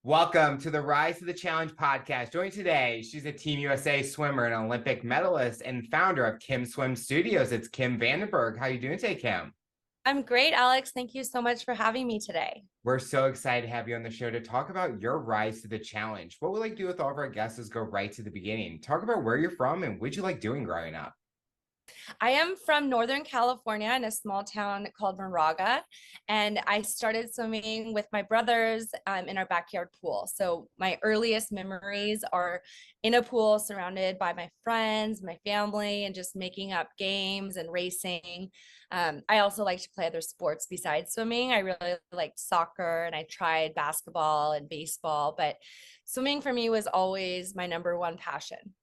Welcome to the Rise to the Challenge podcast. Joining today, she's a Team USA swimmer and Olympic medalist and founder of Kim Swim Studios. It's Kim Vandenberg. How you doing today, Kim? I'm great, Alex. Thank you so much for having me today. We're so excited to have you on the show to talk about your rise to the challenge. What we like to do with all of our guests is go right to the beginning. Talk about where you're from and what you like doing growing up. I am from Northern California in a small town called Moraga, and I started swimming with my brothers in our backyard pool. So my earliest memories are in a pool surrounded by my friends, my family, and just making up games and racing. I also like to play other sports besides swimming. I really liked soccer and I tried basketball and baseball, but swimming for me was always my number one passion.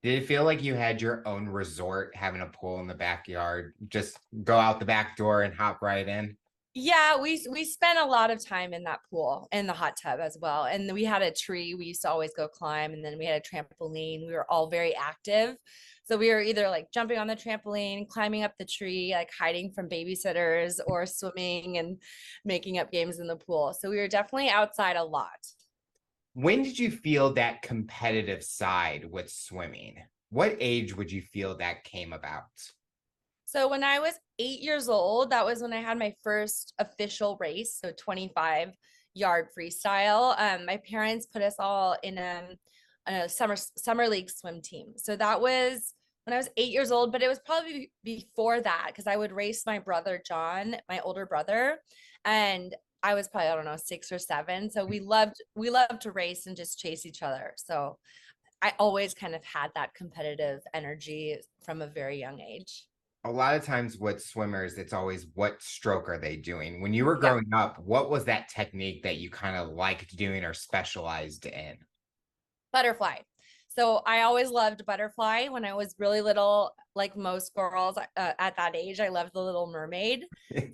Did it feel like you had your own resort, having a pool in the backyard? Just go out the back door and hop right in? Yeah, we spent a lot of time in that pool and the hot tub as well. And we had a tree we used to always go climb, and then we had a trampoline. We were all very active. So we were either like jumping on the trampoline, climbing up the tree, like hiding from babysitters, or swimming and making up games in the pool. So we were definitely outside a lot. When did you feel that competitive side with swimming? What age would you feel that came about? So when I was 8 years old, that was when I had my first official race, so 25-yard freestyle. My parents put us all in a summer league swim team. So that was when I was 8 years old, but it was probably before that because I would race my brother John, my older brother, and I was probably, I don't know, 6 or 7. So we loved to race and just chase each other. So I always kind of had that competitive energy from a very young age. A lot of times with swimmers, it's always what stroke are they doing? When you were Yeah. growing up, what was that technique that you kind of liked doing or specialized in? Butterfly. So I always loved butterfly when I was really little, like most girls at that age. I loved the Little Mermaid.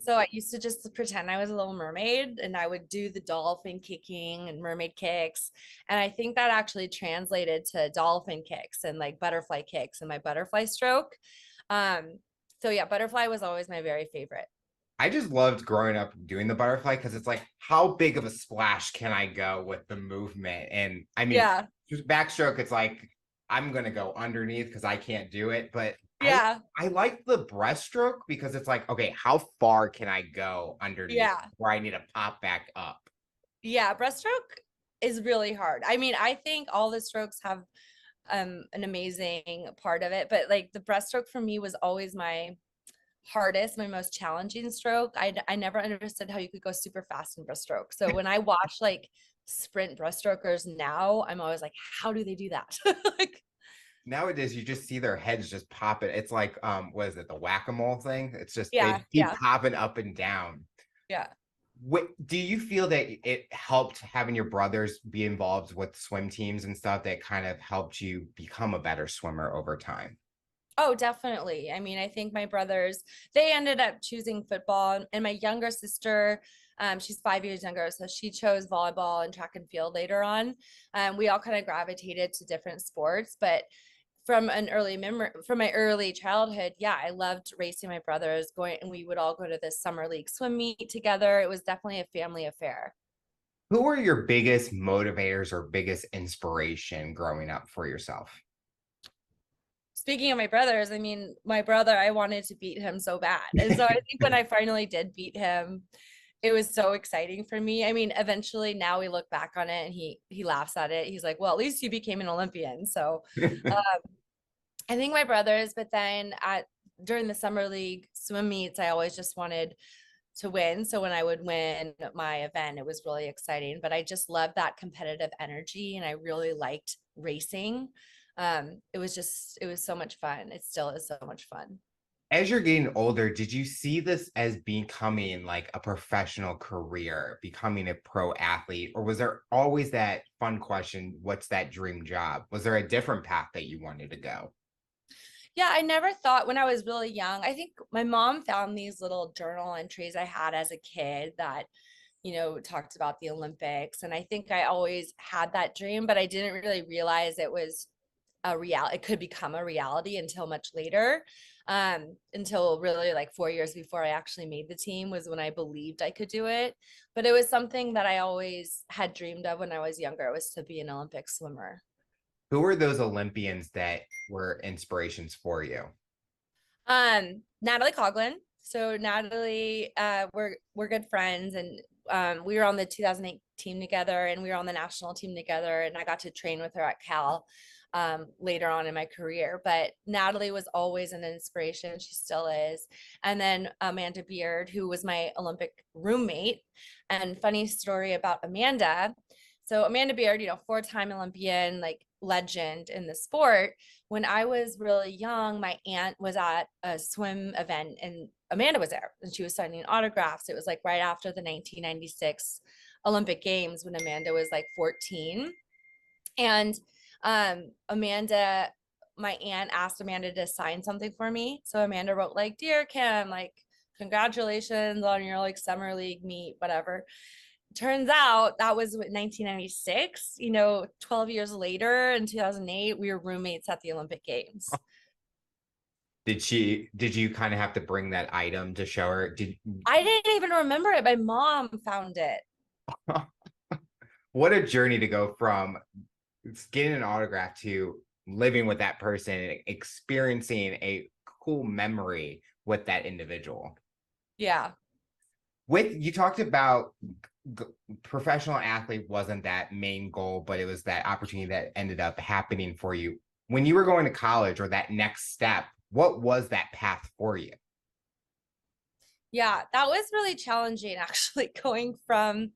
So I used to just pretend I was a little mermaid and I would do the dolphin kicking and mermaid kicks. And I think that actually translated to dolphin kicks and like butterfly kicks and my butterfly stroke. Um, so yeah, butterfly was always my very favorite. I just loved growing up doing the butterfly because it's like, how big of a splash can I go with the movement? And I mean, Yeah. just backstroke, it's like I'm gonna go underneath because I can't do it. But Yeah. I like the breaststroke because it's like, okay, how far can I go underneath Yeah. where I need to pop back up? Yeah. Breaststroke is really hard. I mean, I think all the strokes have an amazing part of it, but like the breaststroke for me was always my hardest, my most challenging stroke. I never understood how you could go super fast in breaststroke. So when I watch like sprint breaststrokers now, I'm always like, how do they do that? Like, Nowadays, you just see their heads just popping. It's like, what is it, the whack-a-mole thing? It's just yeah, they keep yeah, popping up and down. yeah. What do you feel that it helped having your brothers be involved with swim teams and stuff that kind of helped you become a better swimmer over time? Oh, definitely. I mean, I think my brothers, they ended up choosing football, and my younger sister, she's 5 years younger, so she chose volleyball and track and field later on. We all kind of gravitated to different sports, but from an early memory, from my early childhood, yeah, I loved racing my brothers, going, and we would all go to the summer league swim meet together. It was definitely a family affair. Who were your biggest motivators or biggest inspiration growing up for yourself? Speaking of my brothers, I mean, my brother, I wanted to beat him so bad. And so I think when I finally did beat him, it was so exciting for me. I mean, eventually now we look back on it and he laughs at it. He's like, "Well, at least you became an Olympian." So I think my brothers, but then at during the summer league swim meets, I always just wanted to win. So when I would win my event, it was really exciting. But I just loved that competitive energy and I really liked racing. It was so much fun. It still is so much fun. As you're getting older, did you see this as becoming like a professional career, becoming a pro athlete, or was there always that fun question, what's that dream job? Was there a different path that you wanted to go? Yeah, I never thought when I was really young. I think my mom found these little journal entries I had as a kid that, talked about the Olympics. And I think I always had that dream, but I didn't really realize it was a reality. It could become a reality until much later. until really like 4 years before I actually made the team was when I believed I could do it. But it was something that I always had dreamed of when I was younger, was to be an Olympic swimmer. Who were those Olympians that were inspirations for you? Natalie Coughlin. So Natalie, we're good friends, and we were on the 2008 team together, and we were on the national team together, and I got to train with her at Cal later on in my career. But Natalie was always an inspiration. She still is. And then Amanda Beard, who was my Olympic roommate. And funny story about Amanda. So Amanda Beard, four-time Olympian, like legend in the sport. When I was really young, my aunt was at a swim event and Amanda was there and she was signing autographs. It was like right after the 1996 Olympic Games when Amanda was like 14. And Amanda, my aunt asked Amanda to sign something for me. So Amanda wrote like, "Dear Kim, like congratulations on your like summer league meet, whatever." Turns out that was 1996, 12 years later in 2008, we were roommates at the Olympic Games. Did you kind of have to bring that item to show her? I didn't even remember it. My mom found it. What a journey to go from getting an autograph to living with that person and experiencing a cool memory with that individual. Yeah. You talked about professional athlete wasn't that main goal, but it was that opportunity that ended up happening for you. When you were going to college or that next step, what was that path for you? Yeah, that was really challenging actually going from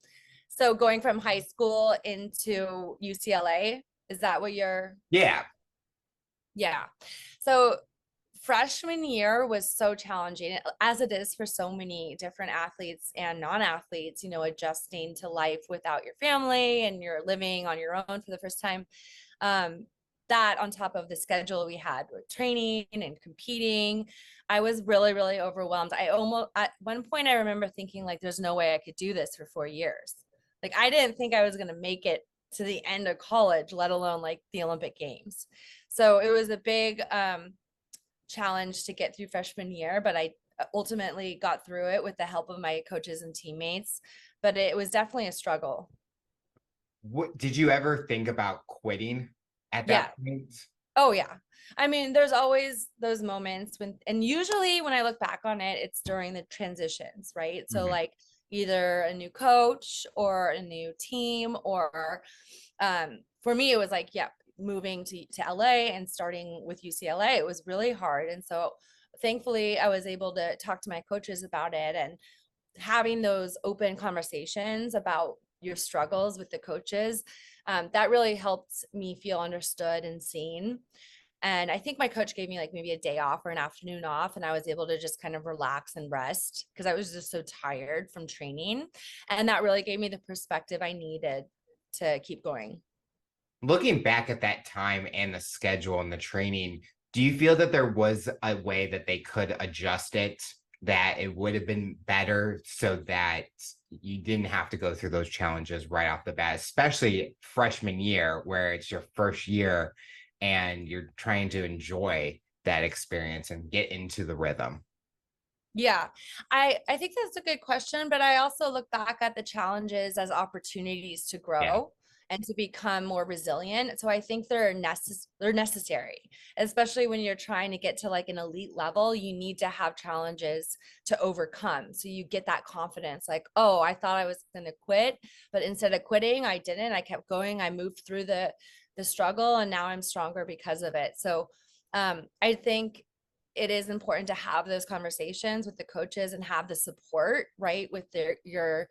high school into UCLA. Is that what you're? Yeah. Yeah. So freshman year was so challenging, as it is for so many different athletes and non-athletes, adjusting to life without your family and you're living on your own for the first time. That on top of the schedule we had with training and competing, I was really, really overwhelmed. I almost, at one point, I remember thinking like, there's no way I could do this for 4 years. Like, I didn't think I was going to make it to the end of college, let alone like the Olympic Games. So it was a big, challenge to get through freshman year, but I ultimately got through it with the help of my coaches and teammates. But it was definitely a struggle. What did you ever think about quitting at Yeah. that point? Oh, yeah. I mean, there's always those moments and usually when I look back on it, it's during the transitions, right? So, Mhm. like either a new coach or a new team, or for me, it was like, yeah, moving to LA and starting with UCLA, it was really hard. And so thankfully I was able to talk to my coaches about it and having those open conversations about your struggles with the coaches, that really helped me feel understood and seen. And I think my coach gave me like maybe a day off or an afternoon off, and I was able to just kind of relax and rest because I was just so tired from training. And that really gave me the perspective I needed to keep going. Looking back at that time and the schedule and the training, do you feel that there was a way that they could adjust it, that it would have been better so that you didn't have to go through those challenges right off the bat, especially freshman year, where it's your first year and you're trying to enjoy that experience and get into the rhythm? Yeah, I think that's a good question, but I also look back at the challenges as opportunities to Yeah. grow and to become more resilient. So I think they're necessary, especially when you're trying to get to like an elite level. You need to have challenges to overcome. So you get that confidence, like, oh, I thought I was going to quit, but instead of quitting, I didn't. I kept going. I moved through the struggle, and now I'm stronger because of it. So I think it is important to have those conversations with the coaches and have the support, right, with your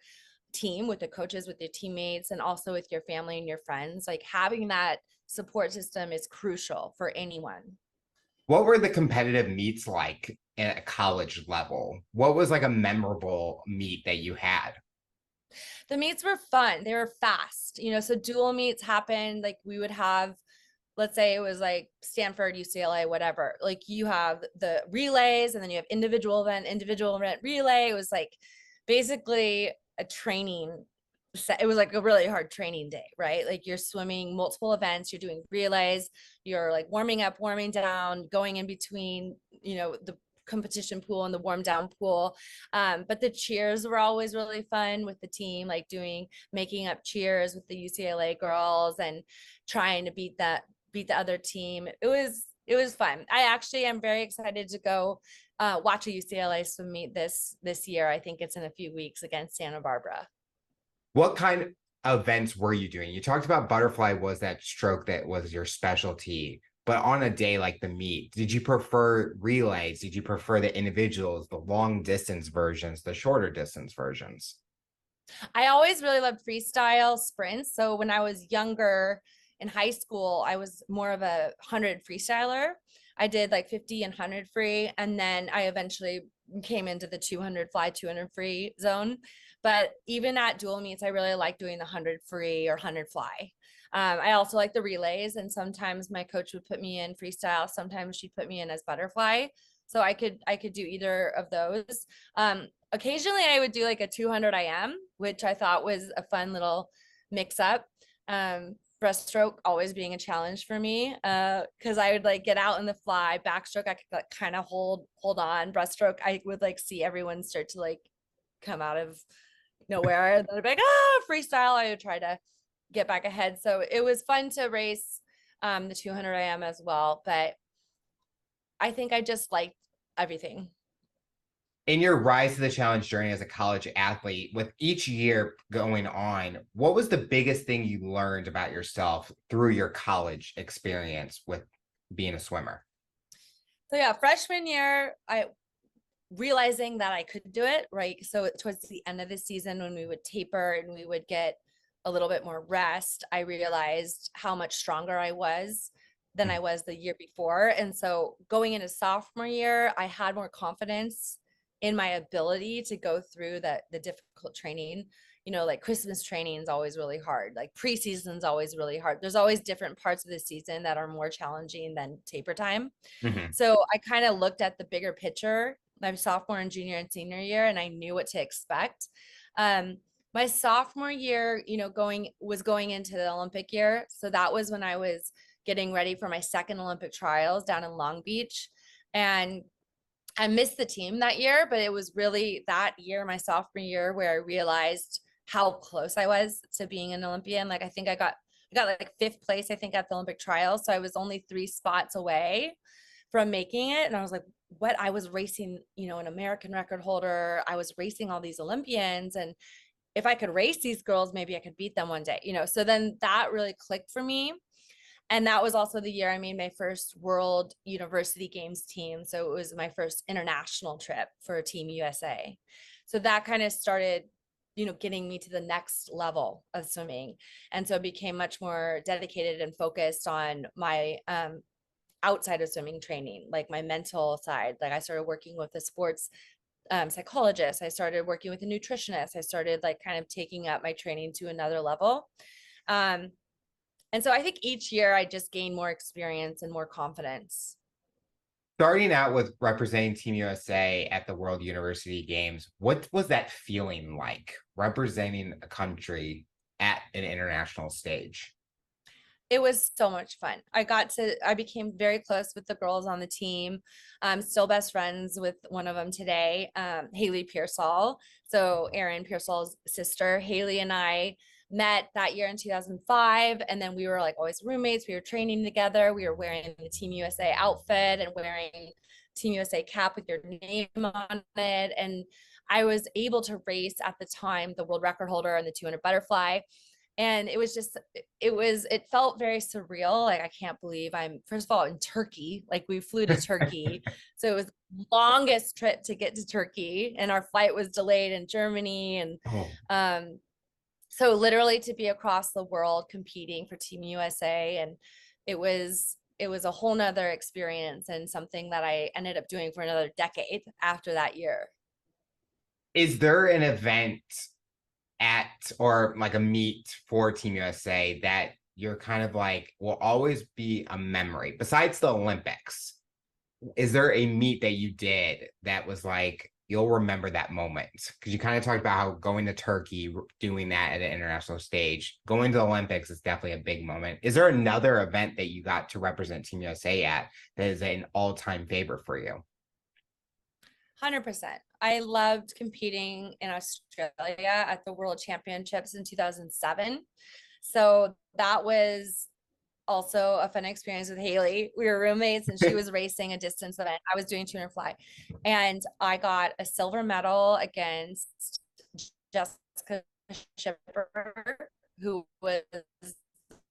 team, with the coaches, with your teammates, and also with your family and your friends. Like having that support system is crucial for anyone. What were the competitive meets like at a college level? What was like a memorable meet that you had? The meets were fun. They were fast, so dual meets happened. Like we would have, let's say it was like Stanford, UCLA, whatever. Like you have the relays and then you have individual event relay. It was like basically a training it was like a really hard training day, right? Like you're swimming multiple events, you're doing relays, you're like warming up, warming down, going in between, the competition pool and the warm down pool. But the cheers were always really fun with the team, like making up cheers with the UCLA girls and trying to beat the other team. It was fun. I actually am very excited to go watch a UCLA swim meet this year. I think it's in a few weeks against Santa Barbara. What kind of events were you doing? You talked about butterfly was that stroke that was your specialty, but on a day like the meet, did you prefer relays? Did you prefer the individuals, the long distance versions, the shorter distance versions? I always really loved freestyle sprints. So when I was younger in high school, I was more of a 100 freestyler. I did like 50 and 100 free. And then I eventually came into the 200 fly, 200 free zone. But even at dual meets, I really like doing the 100 free or 100 fly. I also like the relays, and sometimes my coach would put me in freestyle. Sometimes she'd put me in as butterfly. So I could do either of those. Occasionally I would do like a 200 IM, which I thought was a fun little mix up. Breaststroke always being a challenge for me, because I would like get out in the fly. Backstroke I could like kind of hold on. Breaststroke I would like see everyone start to like come out of nowhere. And then I'd be like, freestyle. I would try to get back ahead. So it was fun to race the 200 IM as well. But I think I just liked everything. In your rise to the challenge journey as a college athlete, with each year going on, what was the biggest thing you learned about yourself through your college experience with being a swimmer? So yeah, freshman year, I realizing that I could do it, right? So towards the end of the season, when we would taper and we would get a little bit more rest, I realized how much stronger I was than I was the year before. And so going into sophomore year, I had more confidence in my ability to go through the difficult training. Like Christmas training is always really hard. Like preseason is always really hard. There's always different parts of the season that are more challenging than taper time. Mm-hmm. So I kind of looked at the bigger picture my sophomore and junior and senior year, and I knew what to expect. My sophomore year, going into the Olympic year. So that was when I was getting ready for my second Olympic trials down in Long Beach. And I missed the team that year, but it was really that year, my sophomore year, where I realized how close I was to being an Olympian. Like I think I got like fifth place, I think, at the Olympic trials. So I was only 3 spots away from making it. And I was like, what? I was racing, an American record holder. I was racing all these Olympians. And if I could race these girls, maybe I could beat them one day, So then that really clicked for me. And that was also the year I made my first World University Games team. So it was my first international trip for Team USA. So that kind of started, getting me to the next level of swimming. And so it became much more dedicated and focused on my outside of swimming training, like my mental side. Like I started working with a sports psychologist. I started working with a nutritionist. I started like kind of taking up my training to another level. And so I think each year I just gained more experience and more confidence. Starting out with representing Team USA at the World University Games, what was that feeling like, representing a country at an international stage? It was so much fun. I became very close with the girls on the team. I'm still best friends with one of them today, Haley Pearsall. So Erin Pearsall's sister. Haley and I met that year in 2005, and then we were like always roommates. We were training together. We were wearing the Team USA outfit and wearing Team USA cap with your name on it. And I was able to race at the time the world record holder in the 200 butterfly. And it was just, it felt very surreal. Like, I can't believe I'm, first of all, in Turkey. Like, we flew to Turkey. So it was the longest trip to get to Turkey, and our flight was delayed in Germany. And Oh, so literally to be across the world competing for Team USA. And it was a whole nother experience, and something that I ended up doing for another decade after that year. is there an event at or like a meet for Team USA that you're kind of like will always be a memory besides the Olympics? Is there a meet that you did that was like you'll remember that moment? Because you kind of talked about how going to Turkey, doing that at an international stage, going to the Olympics is definitely a big moment. Is there another event that you got to represent Team USA at that is an all-time favorite for you? 100%. I loved competing in Australia at the World Championships in 2007. So that was also a fun experience with Haley. We were roommates and she was racing a distance event. I was doing 200 fly. And I got a silver medal against Jessica Shipper, who was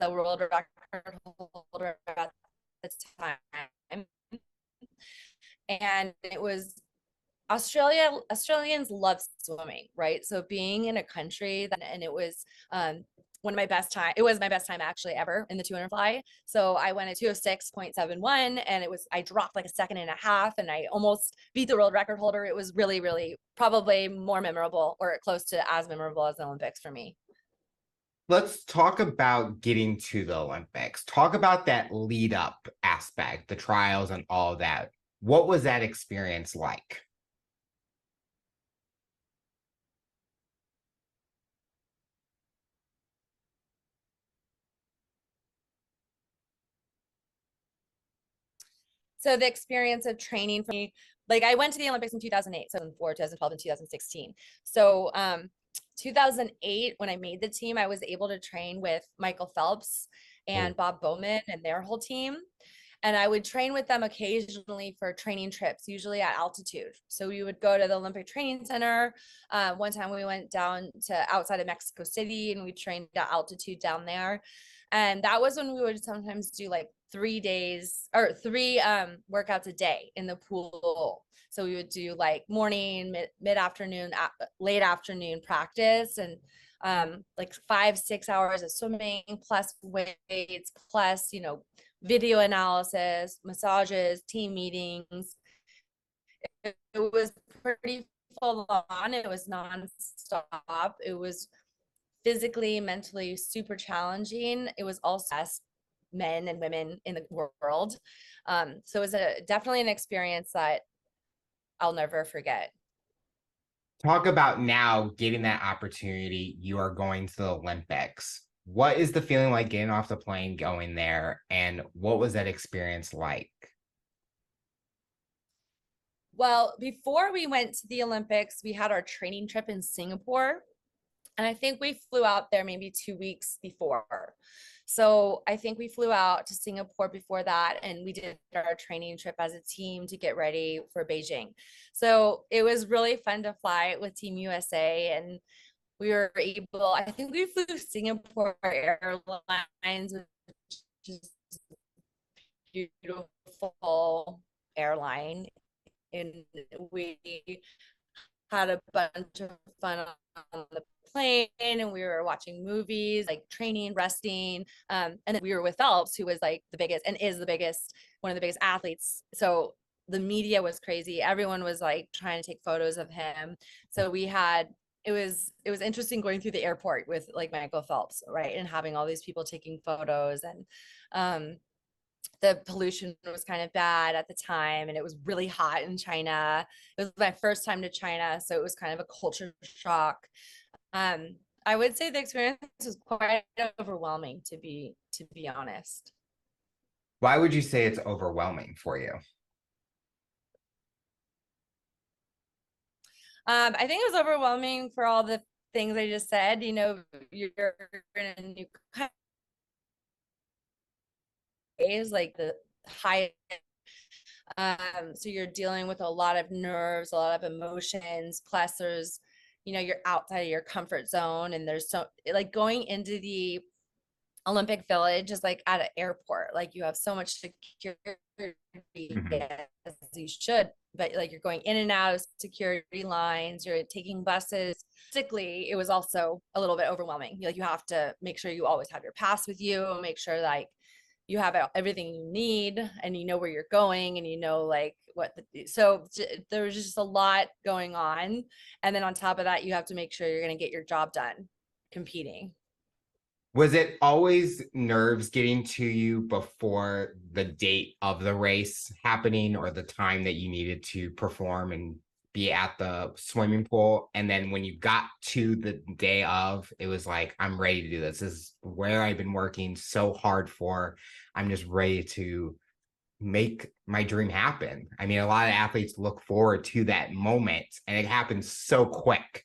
the world record holder at the time. And it was Australians love swimming, right? So being in a country that, and it was one of my best time. It was my best time actually ever in the 200 fly. So I went at 206.71 and I dropped like a second and a half and I almost beat the world record holder. It was really, really probably more memorable or close to as memorable as the Olympics for me. Let's talk about getting to the Olympics. Talk about that lead up aspect, the trials and all that. What was that experience like? So the experience of training for me, like I went to the Olympics in 2008, 2004, 2012, and 2016. So 2008, when I made the team, I was able to train with Michael Phelps and Oh, Bob Bowman and their whole team. And I would train with them occasionally for training trips, usually at altitude. So we would go to the Olympic Training Center. One time we went down to outside of Mexico City and we trained at altitude down there. And that was when we would sometimes do like 3 days or three workouts a day in the pool. So we would do like morning, mid-afternoon, late afternoon practice and like 5-6 hours of swimming plus weights plus video analysis, massages, team meetings. It was pretty full on. It was nonstop. It was physically, mentally super challenging. It was also best men and women in the world. So it was definitely an experience that I'll never forget. talk about now getting that opportunity. You are going to the Olympics. What is the feeling like getting off the plane, going there, and what was that experience like? Well, before we went to the Olympics, we had our training trip in Singapore. And I think we flew out there maybe 2 weeks before. So I think we flew out to Singapore before that and we did our training trip as a team to get ready for Beijing. So it was really fun to fly with Team USA and we were able, I think we flew Singapore Airlines, which is a beautiful airline. And we had a bunch of fun on the plane and we were watching movies, like training, resting. And then we were with Phelps, who was like the biggest and is the biggest, one of the biggest athletes. So the media was crazy. Everyone was like trying to take photos of him. So it was interesting going through the airport with like Michael Phelps, right? And having all these people taking photos and the pollution was kind of bad at the time and it was really hot in China. It was my first time to China, so it was kind of a culture shock. I would say the experience was quite overwhelming to be honest. Why would you say it's overwhelming for you? I think it was overwhelming for all the things I just said. You're in a new country, like the high so you're dealing with a lot of nerves, a lot of emotions, plus you're outside of your comfort zone and there's so like going into the Olympic Village is like at an airport, like you have so much security Mhm. as you should, but like you're going in and out of security lines, you're taking buses. Physically, it was also a little bit overwhelming. Like you have to make sure you always have your pass with you, make sure like you have everything you need and you know where you're going and like so there was just a lot going on. And then on top of that, you have to make sure you're going to get your job done competing. Was it always nerves getting to you before the date of the race happening or the time that you needed to perform and be at the swimming pool, and then when you got to the day of, it was like, I'm ready to do this. This is where I've been working so hard for. I'm just ready to make my dream happen. I mean, a lot of athletes look forward to that moment, and it happens so quick.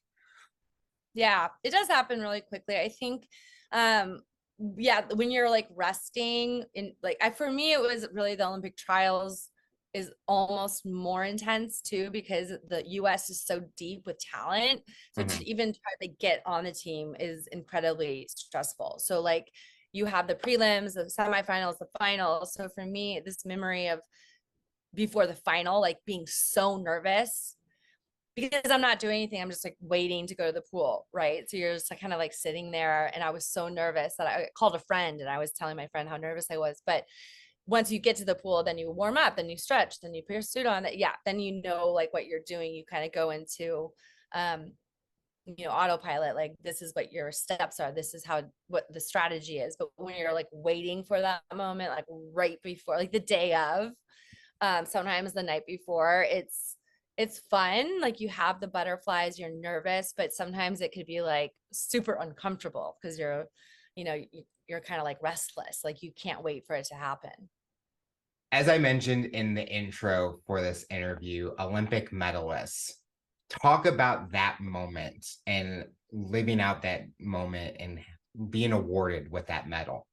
Yeah, it does happen really quickly. I think, yeah, when you're like resting in like for me, it was really the Olympic trials is almost more intense too, because the US is so deep with talent. So Mhm. to even try to get on the team is incredibly stressful. So like you have the prelims, the semifinals, the finals. So for me, this memory of before the final, like being so nervous because I'm not doing anything. I'm just like waiting to go to the pool, right? So you're just like, kind of like sitting there, and I was so nervous that I called a friend and I was telling my friend how nervous I was. But once you get to the pool, then you warm up, then you stretch, then you put your suit on. That yeah, then you know like what you're doing. You kind of go into um autopilot, like this is what your steps are, this is how what the strategy is. But when you're like waiting for that moment, like right before, like the day of, sometimes the night before, it's fun, like you have the butterflies, you're nervous, but sometimes it could be like super uncomfortable because you're kind of like restless, like you can't wait for it to happen. As I mentioned in the intro for this interview, Olympic medalists. Talk about that moment and living out that moment and being awarded with that medal.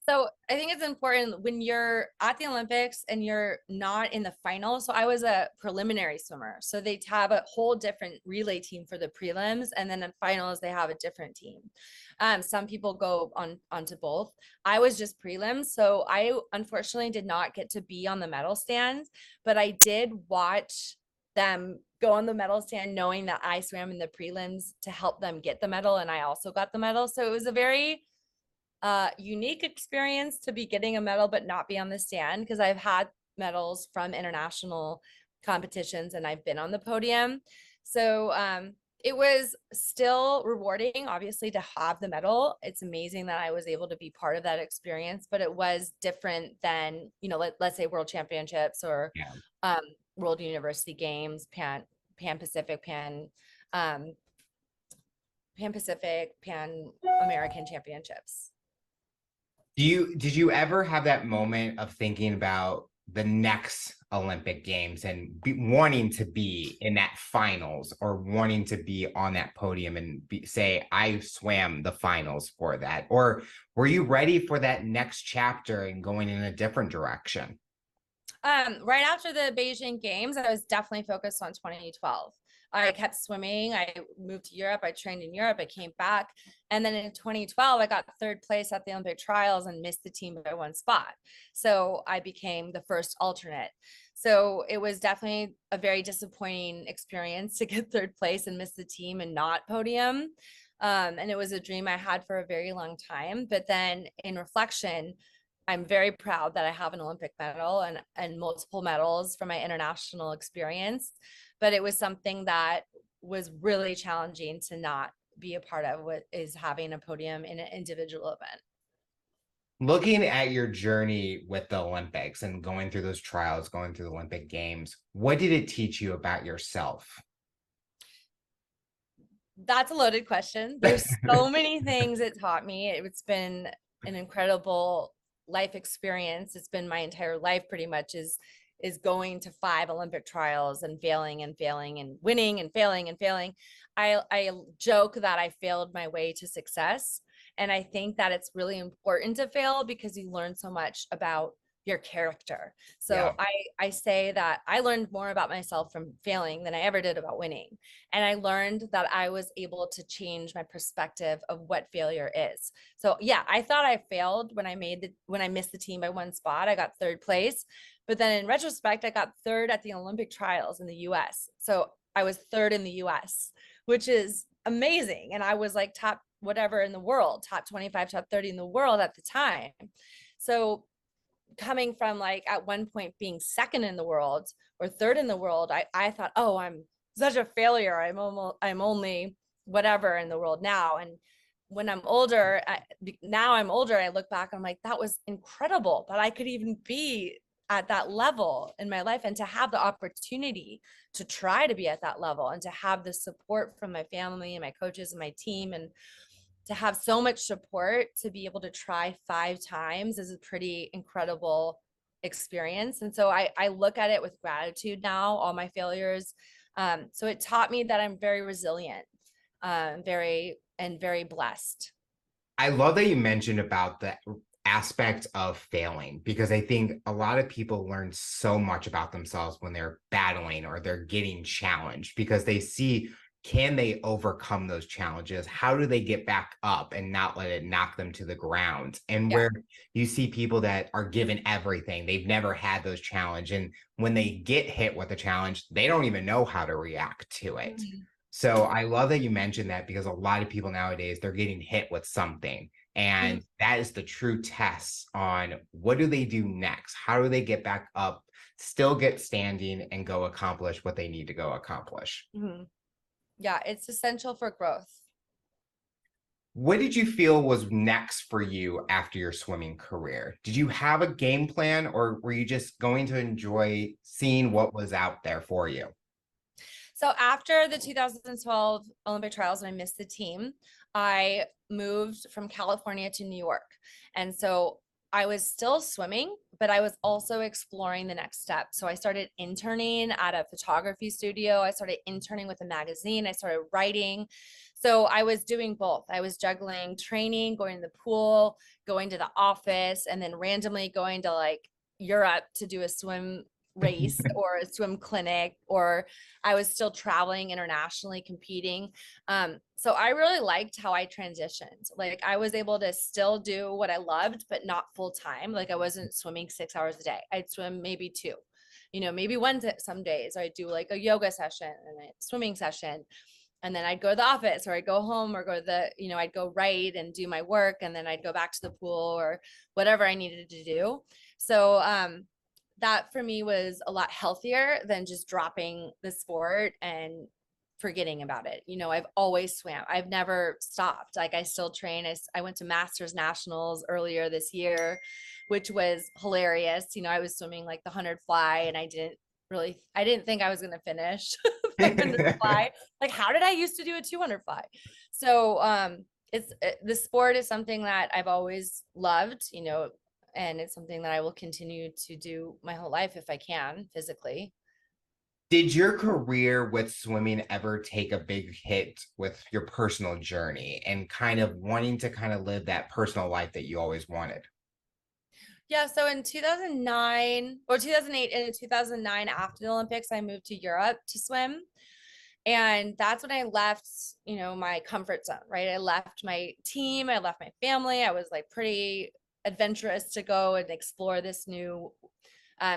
So I think it's important when you're at the Olympics and you're not in the final. So I was a preliminary swimmer. So they have a whole different relay team for the prelims, and then in finals they have a different team. Some people go onto both. I was just prelims, so I unfortunately did not get to be on the medal stand, but I did watch them go on the medal stand, knowing that I swam in the prelims to help them get the medal, and I also got the medal. So it was a very unique experience to be getting a medal but not be on the stand, because I've had medals from international competitions and I've been on the podium. So it was still rewarding, obviously, to have the medal. It's amazing that I was able to be part of that experience, but it was different than, let's say World Championships or Yeah. um, World University Games, Pan Pacific, um, Pan Pacific, Pan American Championships. Did you ever have that moment of thinking about the next Olympic Games and wanting to be in that finals or wanting to be on that podium and say, I swam the finals for that? Or were you ready for that next chapter and going in a different direction? Right after the Beijing Games, I was definitely focused on 2012. I kept swimming. I moved to Europe. I trained in Europe. I came back. And then in 2012, I got third place at the Olympic trials and missed the team by one spot. So I became the first alternate. So it was definitely a very disappointing experience to get third place and miss the team and not podium. And it was a dream I had for a very long time. But then in reflection, I'm very proud that I have an Olympic medal and multiple medals from my international experience. But it was something that was really challenging to not be a part of, what is having a podium in an individual event. Looking at your journey with the Olympics and going through those trials, going through the Olympic Games, what did it teach you about yourself? That's a loaded question. There's so many things it taught me. It's been an incredible life experience. It's been my entire life pretty much is going to 5 Olympic trials and failing and failing and winning and failing and failing. I joke that I failed my way to success. And I think that it's really important to fail because you learn so much about your character. Yeah. So I say that I learned more about myself from failing than I ever did about winning. And I learned that I was able to change my perspective of what failure is. So yeah, I thought I failed when I missed the team by one spot. I got third place. But then in retrospect, I got third at the Olympic trials in the US. So I was third in the US, which is amazing. And I was like top whatever in the world, top 25, top 30 in the world at the time. So coming from like at one point being second in the world or third in the world, I thought, oh, I'm such a failure. I'm only whatever in the world now. And when I'm older, now I'm older, I look back, I'm like, that was incredible that I could even be at that level in my life, and to have the opportunity to try to be at that level, and to have the support from my family and my coaches and my team, and to have so much support to be able to try 5 times is a pretty incredible experience. And so I look at it with gratitude now, all my failures. So it taught me that I'm very resilient, very blessed. I love that you mentioned about the aspect of failing, because I think a lot of people learn so much about themselves when they're battling or they're getting challenged, because they see, can they overcome those challenges? How do they get back up and not let it knock them to the ground? And Yeah. where you see people that are given everything, they've never had those challenges. And when they get hit with a challenge, they don't even know how to react to it. Mhm. So I love that you mentioned that, because a lot of people nowadays, they're getting hit with something. Mhm. And that is the true test on what do they do next? How do they get back up, still get standing, and go accomplish what they need to go accomplish? Mhm. Yeah, it's essential for growth. What did you feel was next for you after your swimming career? Did you have a game plan, or were you just going to enjoy seeing what was out there for you? So after the 2012 Olympic trials, and I missed the team, I moved from California to New York. And so I was still swimming, but I was also exploring the next step. So I started interning at a photography studio. I started interning with a magazine. I started writing. So I was doing both. I was juggling training, going to the pool, going to the office, and then randomly going to like Europe to do a swim race or a swim clinic, or I was still traveling internationally competing. So I really liked how I transitioned. Like I was able to still do what I loved, but not full time. Like I wasn't swimming 6 hours a day. I'd swim maybe two, maybe one some days. Or I'd do like a yoga session and a swimming session. And then I'd go to the office, or I'd go home, or go to I'd go write and do my work. And then I'd go back to the pool or whatever I needed to do. So, that for me was a lot healthier than just dropping the sport and forgetting about it. I've always swam. I've never stopped. Like I still train. I went to Masters Nationals earlier this year, which was hilarious. I was swimming like the 100 fly, and I didn't think I was going to finish the 100 fly. Like, how did I used to do a 200 fly? So, the sport is something that I've always loved, and it's something that I will continue to do my whole life if I can physically. Did your career with swimming ever take a big hit with your personal journey and kind of wanting to kind of live that personal life that you always wanted? Yeah, so in 2009 or 2008 and in 2009 after the Olympics, I moved to Europe to swim. And that's when I left, my comfort zone, right? I left my team, I left my family. I was like pretty adventurous to go and explore this new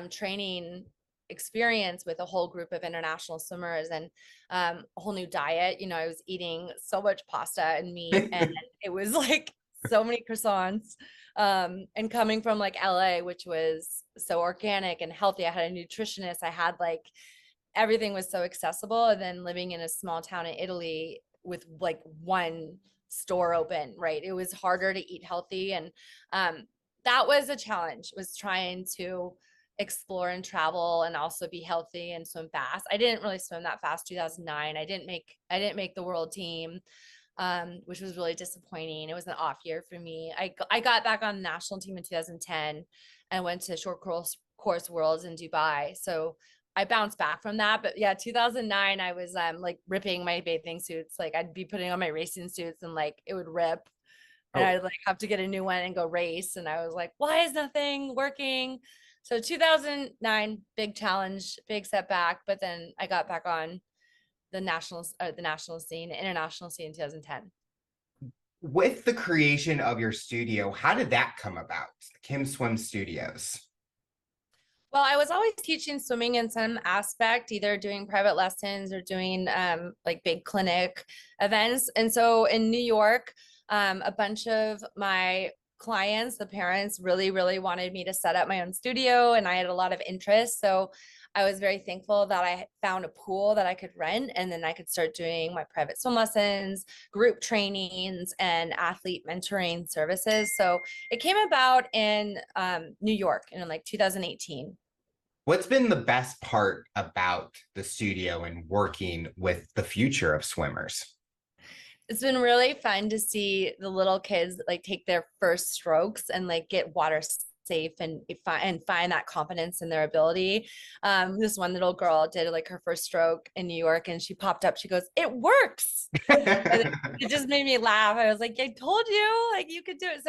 training experience with a whole group of international swimmers, and a whole new diet. I was eating so much pasta and meat, and it was like so many croissants. And coming from like LA, which was so organic and healthy, I had a nutritionist. I had like everything was so accessible. And then living in a small town in Italy with like one store open, right? It was harder to eat healthy. And that was a challenge, was trying to explore and travel and also be healthy and swim fast. I didn't really swim that fast 2009. I didn't make the world team, which was really disappointing. It was an off year for me. I got back on the national team in 2010 and went to short course worlds in Dubai. So I bounced back from that. But yeah, 2009, I was like ripping my bathing suits. Like I'd be putting on my racing suits and like it would rip, and Oh, I'd like have to get a new one and go race. And I was like, why is nothing working? So 2009, big challenge, big setback. But then I got back on the national scene, the international scene in 2010. with the creation of your studio, how did that come about? Kim Swim Studios. Well, I was always teaching swimming in some aspect, either doing private lessons or doing like big clinic events. And so in New York, a bunch of my clients, the parents really, really wanted me to set up my own studio, and I had a lot of interest. So I was very thankful that I found a pool that I could rent, and then I could start doing my private swim lessons, group trainings, and athlete mentoring services. So it came about in New York in like 2018. What's been the best part about the studio and working with the future of swimmers? It's been really fun to see the little kids like take their first strokes and like get water safe and find that confidence in their ability. This one little girl did like her first stroke in New York, and she popped up. She goes, "It works!" And it just made me laugh. I was like, "I told you, like you could do it."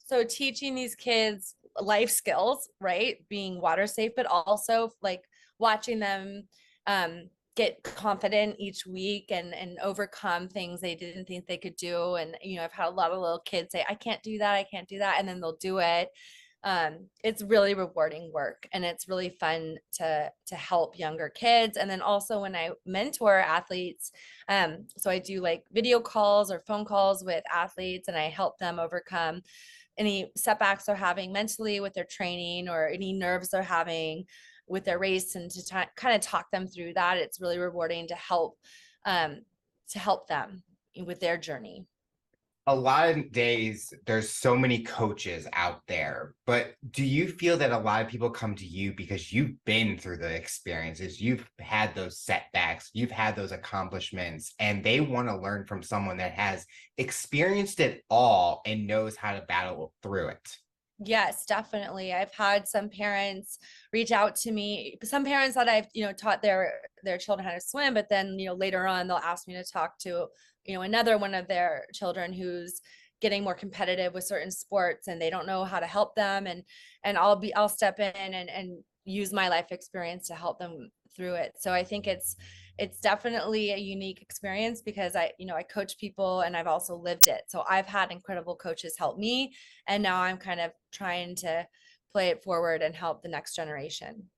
So teaching these kids life skills, right? Being water safe, but also like watching them um get confident each week and overcome things they didn't think they could do. And I've had a lot of little kids say, "I can't do that, I can't do that," and then they'll do it. It's really rewarding work, and it's really fun to help younger kids. And then also when I mentor athletes, so I do like video calls or phone calls with athletes, and I help them overcome any setbacks they're having mentally with their training or any nerves they're having with their race, and to kind of talk them through that. It's really rewarding to help them with their journey. A lot of days there's so many coaches out there, but do you feel that a lot of people come to you because you've been through the experiences, you've had those setbacks, you've had those accomplishments, and they want to learn from someone that has experienced it all and knows how to battle through it? Yes, definitely. I've had some parents reach out to me, some parents that I've, taught their children how to swim, but then, later on they'll ask me to talk to, another one of their children who's getting more competitive with certain sports, and they don't know how to help them, and I'll step in and use my life experience to help them through it. So I think it's definitely a unique experience because I coach people and I've also lived it. So I've had incredible coaches help me, and now I'm kind of trying to play it forward and help the next generation.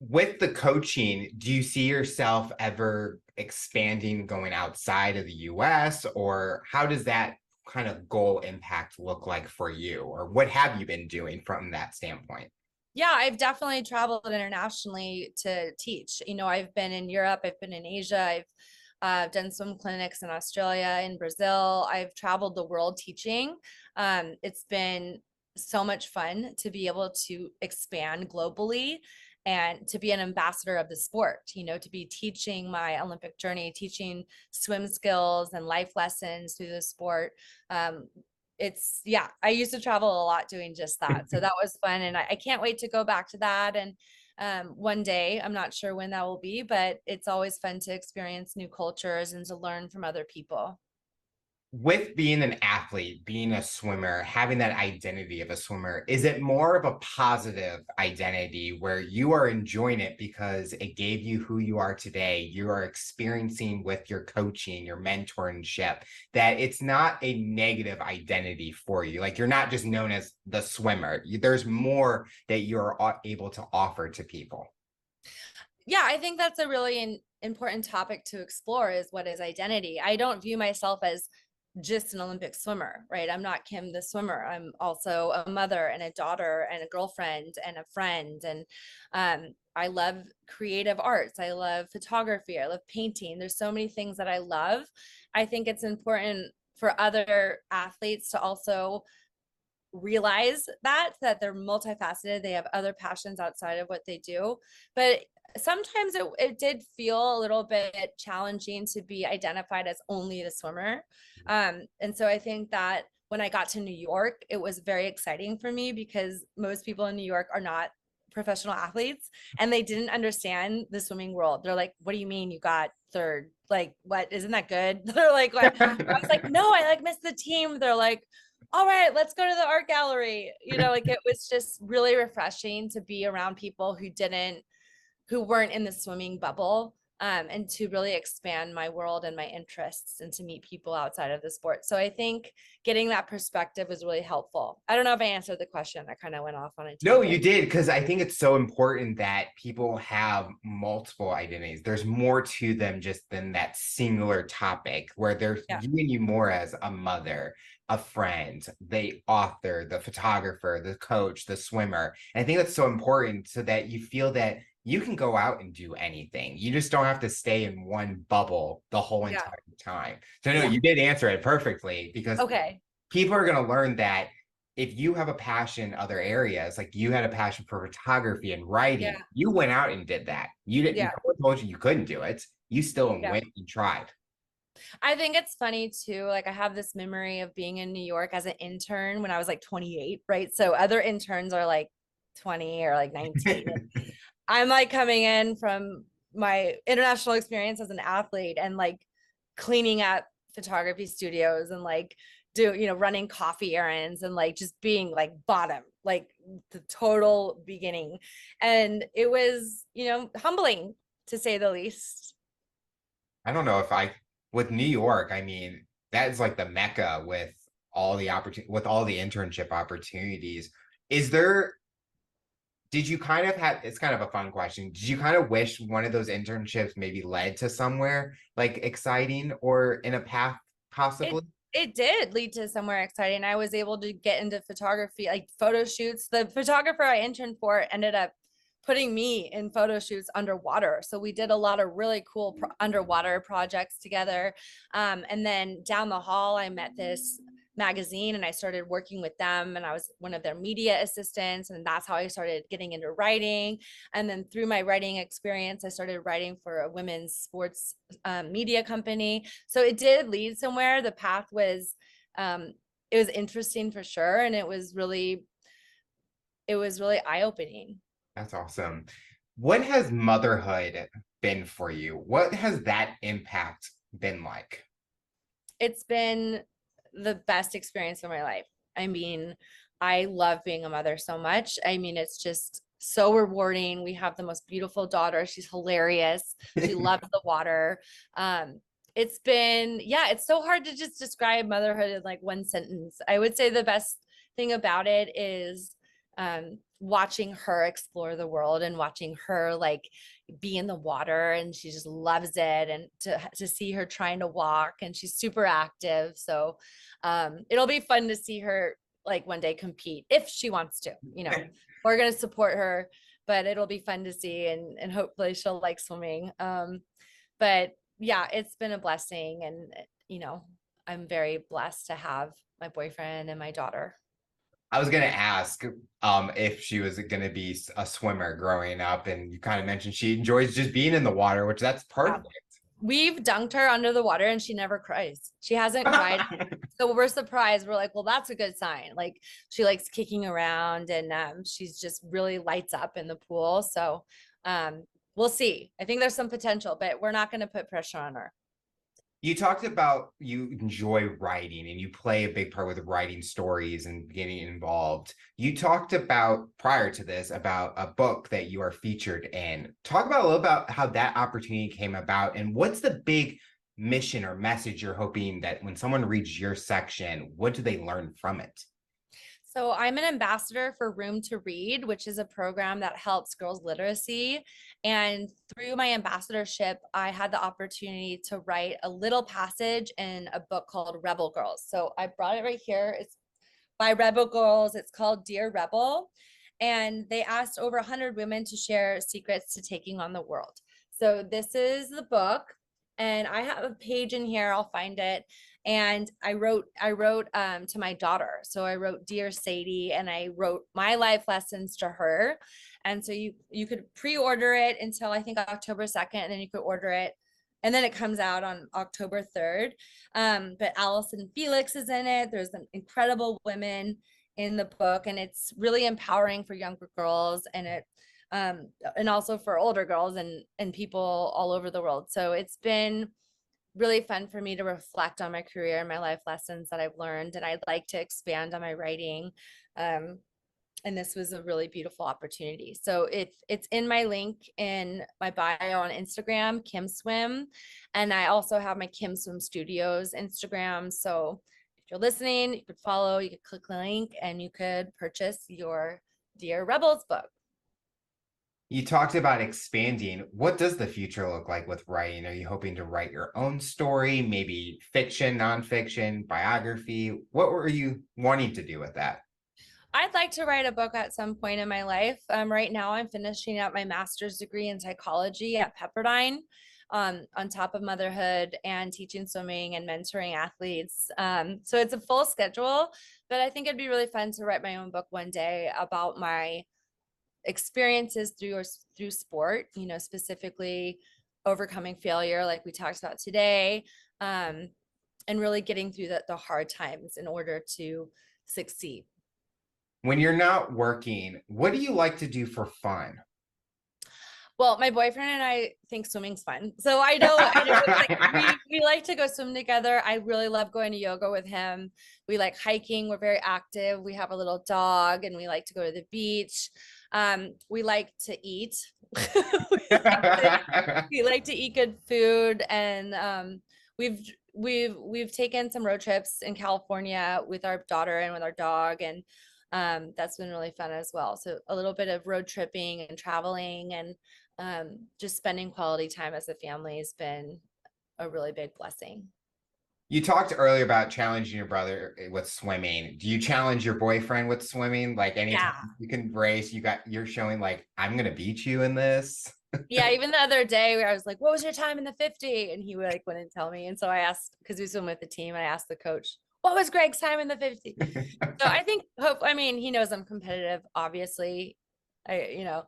With the coaching, do you see yourself ever expanding, going outside of the US, or how does that kind of goal impact look like for you? Or what have you been doing from that standpoint? Yeah, I've definitely traveled internationally to teach. I've been in Europe, I've been in Asia, I've done swim clinics in Australia, in Brazil. I've traveled the world teaching. It's been so much fun to be able to expand globally and to be an ambassador of the sport, to be teaching my Olympic journey, teaching swim skills and life lessons through the sport. Yeah, I used to travel a lot doing just that. So that was fun. And I can't wait to go back to that. And one day, I'm not sure when that will be, but it's always fun to experience new cultures and to learn from other people. With being an athlete, being a swimmer, having that identity of a swimmer, is it more of a positive identity where you are enjoying it because it gave you who you are today? You are experiencing with your coaching, your mentorship, that it's not a negative identity for you. Like you're not just known as the swimmer. There's more that you're able to offer to people. Yeah, I think that's a really important topic to explore, is what is identity. I don't view myself as just an Olympic swimmer, right? I'm not Kim the swimmer. I'm also a mother and a daughter and a girlfriend and a friend. And I love creative arts. I love photography. I love painting. There's so many things that I love. I think it's important for other athletes to also realize that they're multifaceted. They have other passions outside of what they do. But sometimes it did feel a little bit challenging to be identified as only the swimmer. And so I think that when I got to New York, it was very exciting for me because most people in New York are not professional athletes, and they didn't understand the swimming world. They're like, "What do you mean you got third? Like, what, isn't that good?" They're like, "What?" I was like, "No, I like missed the team." They're like, "All right, let's go to the art gallery." Like it was just really refreshing to be around people who weren't in the swimming bubble, and to really expand my world and my interests and to meet people outside of the sport. So I think getting that perspective was really helpful. I don't know if I answered the question. I kind of went off on a No, you tangent. did, because I think it's so important that people have multiple identities. There's more to them just than that singular topic where they're Yeah. viewing you more as a mother, a friend, the author, the photographer, the coach, the swimmer. And I think that's so important so that you feel that you can go out and do anything. You just don't have to stay in one bubble the whole Yeah. entire time. So no, Yeah. you did answer it perfectly because Okay. people are going to learn that if you have a passion in other areas, like you had a passion for photography and writing, Yeah. you went out and did that. You didn't, Yeah. no one told you you couldn't do it. You still Yeah. went and tried. I think it's funny too. Like I have this memory of being in New York as an intern when I was like 28, right? So other interns are like 20 or like 19. I'm like coming in from my international experience as an athlete and like cleaning up photography studios and like running coffee errands and like just being like bottom, like the total beginning. And it was, humbling to say the least. I don't know if with New York, I mean, that is like the mecca with with all the internship opportunities. Is there, did you kind of have, it's kind of a fun question. Did you kind of wish one of those internships maybe led to somewhere like exciting or in a path It possibly? it did lead to somewhere exciting. I was able to get into photography, like photo shoots. The photographer I interned for ended up putting me in photo shoots underwater. So we did a lot of really cool underwater projects together. And then down the hall, I met this magazine and I started working with them and I was one of their media assistants, and that's how I started getting into writing. And then through my writing experience, I started writing for a women's sports media company. So it did lead somewhere. The path was it was interesting for sure, and it was really eye-opening. That's awesome. What has motherhood been for you? What has that impact been like? It's been the best experience of my life. I mean, I love being a mother so much. I mean, it's just so rewarding. We have the most beautiful daughter. She's hilarious. She loves the water. It's been, yeah, it's so hard to just describe motherhood in like one sentence. I would say the best thing about it is watching her explore the world and watching her like be in the water, and she just loves it, and to see her trying to walk, and she's super active. So it'll be fun to see her like one day compete if she wants to. We're going to support her, but it'll be fun to see, and hopefully she'll like swimming. But yeah, it's been a blessing, and I'm very blessed to have my boyfriend and my daughter. I was gonna ask if she was gonna be a swimmer growing up, and you kind of mentioned she enjoys just being in the water, which that's Yeah. perfect. We've dunked her under the water and she never cries. She hasn't cried. So we're surprised. We're like, well, that's a good sign. Like she likes kicking around, and she's just really lights up in the pool. So we'll see. I think there's some potential, but we're not going to put pressure on her. You talked about you enjoy writing and you play a big part with writing stories and getting involved. You talked about prior to this about a book that you are featured in. Talk about a little about how that opportunity came about and what's the big mission or message you're hoping that when someone reads your section, what do they learn from it? So I'm an ambassador for Room to Read, which is a program that helps girls literacy. And through my ambassadorship, I had the opportunity to write a little passage in a book called Rebel Girls. So I brought it right here. It's by Rebel Girls. It's called Dear Rebel. And they asked over 100 women to share secrets to taking on the world. So this is the book. And I have a page in here. I'll find it. And I wrote to my daughter. So I wrote Dear Sadie, and I wrote my life lessons to her. And so you could pre-order it until I think October 2nd, and then you could order it. And then it comes out on October 3rd. But Allison Felix is in it. There's some incredible women in the book, and it's really empowering for younger girls, and also for older girls and people all over the world. So it's been really fun for me to reflect on my career and my life lessons that I've learned, and I'd like to expand on my writing. And this was a really beautiful opportunity. So it's in my link in my bio on Instagram, Kim Swim, and I also have my Kim Swim Studios Instagram. So if you're listening, you could follow, you could click the link, and you could purchase your Dear Rebels book. You talked about expanding. What does the future look like with writing? Are you hoping to write your own story, maybe fiction, nonfiction, biography? What were you wanting to do with that? I'd like to write a book at some point in my life. Right now, I'm finishing up my master's degree in psychology at Pepperdine. on top of motherhood and teaching swimming and mentoring athletes. So it's a full schedule, but I think it'd be really fun to write my own book one day about my experiences through sport, you know, specifically overcoming failure like we talked about today, and really getting through the hard times in order to succeed. When you're not working, what do you like to do for fun? Well, my boyfriend and I think swimming's fun. So I know like we like to go swim together. I really love going to yoga with him. We like hiking. We're very active. We have a little dog and we like to go to the beach. We like to eat. We like to eat good food, and we've taken some road trips in California with our daughter and with our dog, and that's been really fun as well. So a little bit of road tripping and traveling, and just spending quality time as a family has been a really big blessing. You talked earlier about challenging your brother with swimming. Do you challenge your boyfriend with swimming? Like anytime Yeah. you can race, you're showing like, I'm gonna beat you in this. Yeah, even the other day where I was like, what was your time in the 50? And he like wouldn't tell me. And so I asked, because we swim with the team, I asked the coach, what was Greg's time in the 50? So I think I mean, he knows I'm competitive, obviously. But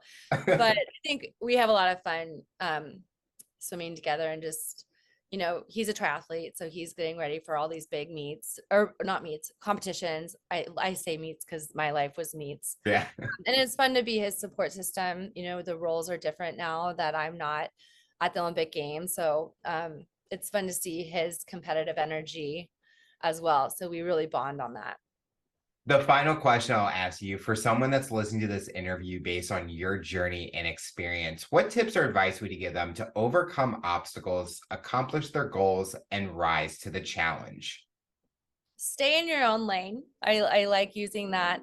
I think we have a lot of fun swimming together, and just, you know, he's a triathlete, so he's getting ready for all these big meets, or not meets, competitions. I say meets because my life was meets. Yeah. And it's fun to be his support system. You know, the roles are different now that I'm not at the Olympic Games. So it's fun to see his competitive energy as well. So we really bond on that. The final question I'll ask you, for someone that's listening to this interview based on your journey and experience, what tips or advice would you give them to overcome obstacles, accomplish their goals, and rise to the challenge? Stay in your own lane. I like using that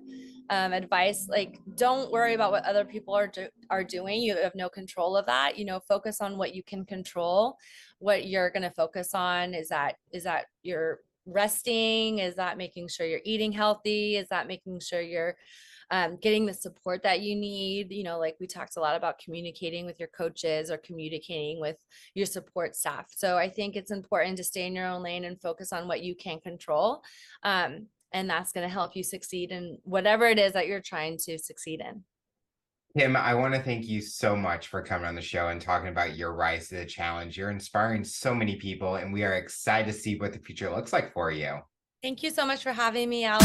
advice. Like, don't worry about what other people are doing. You have no control of that. You know, focus on what you can control. What you're going to focus on is that you're resting, is that making sure you're eating healthy, is that making sure you're getting the support that you need. You know, like we talked a lot about communicating with your coaches or communicating with your support staff. So I think it's important to stay in your own lane and focus on what you can control, and that's going to help you succeed in whatever it is that you're trying to succeed in. Kim, I want to thank you so much for coming on the show and talking about your rise to the challenge. You're inspiring so many people, and we are excited to see what the future looks like for you. Thank you so much for having me, Alex.